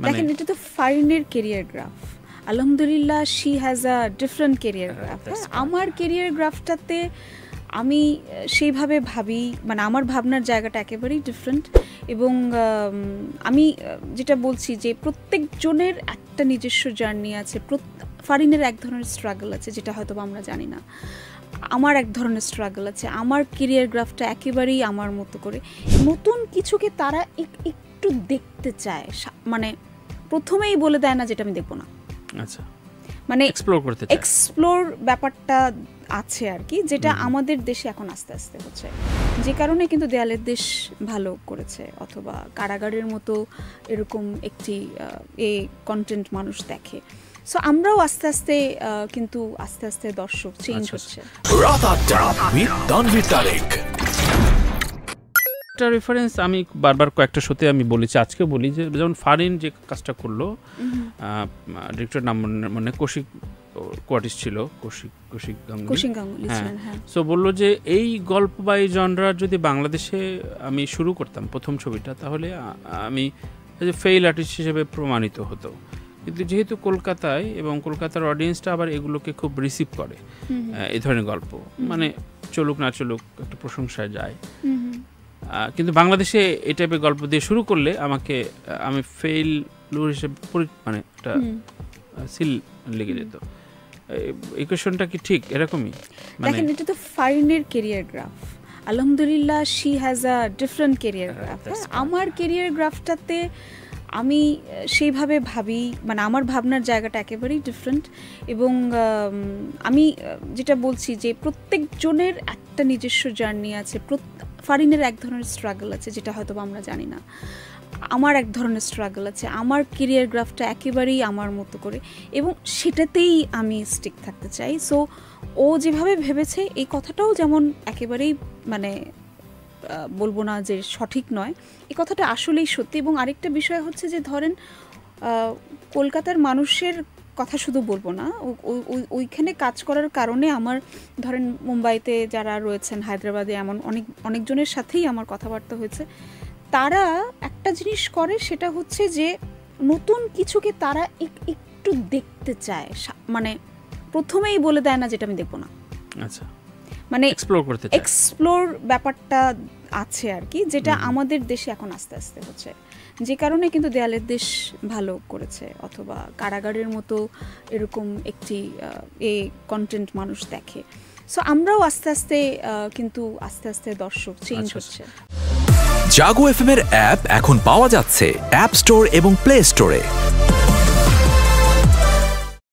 দেখেন এটা তো ফারিনের ক্যারিয়ার গ্রাফ, আলহামদুলিল্লাহ she has a different career graph. আমার ক্যারিয়ার গ্রাফটাতে আমি সেইভাবে ভাবি, মানে আমার ভাবনার জায়গাটা একেবারেই ডিফারেন্ট। এবং আমি যেটা বলছি যে প্রত্যেকজনের একটা নিজস্ব জার্নি আছে। ফারিনের এক ধরনের স্ট্রাগল আছে যেটা হয়তো আমরা জানি না, আমার এক ধরনের স্ট্রাগল আছে। আমার ক্যারিয়ার গ্রাফটা একেবারেই আমার মতো করে। নতুন কিছুকে তারা একটু দেখতে চায়, মানে প্রথমেই বলে দেয় না যেটা আমি দেখবো না। আচ্ছা, মানে এক্সপ্লোর ব্যাপারটা আছে আর কি, যেটা আমাদের দেশে এখন আস্তে আস্তে হচ্ছে। যে কারণে কিন্তু দেয়ালের দেশ ভালো করেছে, অথবা কারাগারের মতো এরকম একটি কন্টেন্ট মানুষ দেখে। সো আমরাও আস্তে আস্তে দর্শক চেঞ্জ হচ্ছে। একটা রেফারেন্স আমি বারবার কয়েকটা শোতে আমি বলেছি, আজকে বলি যে যেমন ফারিন যে কাজটা করলো, ডিরেক্টর নাম মানে কৌশিক কোয়ার্টিস্ট ছিল, কৌশিক গাঙ্গুলি। হ্যাঁ, সো বললো যে এই গল্প বা এই জনরার যদি বাংলাদেশে আমি শুরু করতাম প্রথম ছবিটা, তাহলে আমি ফেইল আর্টিস্ট হিসেবে প্রমাণিত হতো। কিন্তু যেহেতু কলকাতায় এবং কলকাতার অডিয়েন্সটা আবার এগুলোকে খুব রিসিভ করে, এই ধরনের গল্প মানে চলুক না চলুক একটা প্রশংসায় যায়, কিন্তু বাংলাদেশে এই টাইপের গল্প দিয়ে শুরু করলে আমি ফেইল হিসেবে মানে একটা সিল লেগে যেত। ইকুয়েশনটা কি ঠিক এরকমই? দেখেন এটা তো ফারিনের ক্যারিয়ার গ্রাফ, আলহামদুলিল্লাহ she has a different career graph. আমার ক্যারিয়ার গ্রাফটাতে আমি সেইভাবে ভাবি, মানে আমার ভাবনার জায়গাটা একেবারেই ডিফারেন্ট। এবং আমি যেটা বলছি যে প্রত্যেকজনের একটা নিজস্ব জার্নি আছে। ফারিনের এক ধরনের স্ট্রাগল আছে যেটা হয়তো আমরা জানি না, আমার এক ধরনের স্ট্রাগল আছে। আমার ক্যারিয়ার গ্রাফটা একেবারেই আমার মতো করে, এবং সেটাতেই আমি স্টিক থাকতে চাই। সো ও যেভাবে ভেবেছে এই কথাটাও যেমন একেবারেই মানে বলবো না যে সঠিক নয়, এই কথাটা আসলেই সত্যি। এবং আরেকটা বিষয় হচ্ছে যে ধরেন কলকাতার মানুষের কথা শুধু বলবো না, ওইখানে কাজ করার কারণে আমার ধরেন মুম্বাইতে যারা রয়েছেন, হায়দ্রাবাদে এমন অনেকজনের সাথেই আমার কথাবার্তা হয়েছে। তারা একটা জিনিস করে, সেটা হচ্ছে যে নতুন কিছুকে তারা একটু দেখতে চায়, মানে প্রথমেই বলে দেয় না যেটা আমি দেখবো না। আচ্ছা, মানে এক্সপ্লোর ব্যাপারটা আছে আর কি, যেটা আমাদের দেশে এখন আস্তে আস্তে হচ্ছে। যে কারণে কিন্তু দেয়ালের দেশ ভালো করেছে, অথবা কারাগারের মতো এরকম একটি কন্টেন্ট মানুষ দেখে। সো আমরাও আস্তে আস্তে দর্শক চেঞ্জ হচ্ছে। জাগো এফএম এর অ্যাপ এখন পাওয়া যাচ্ছে অ্যাপ স্টোর এবং প্লে স্টোরে।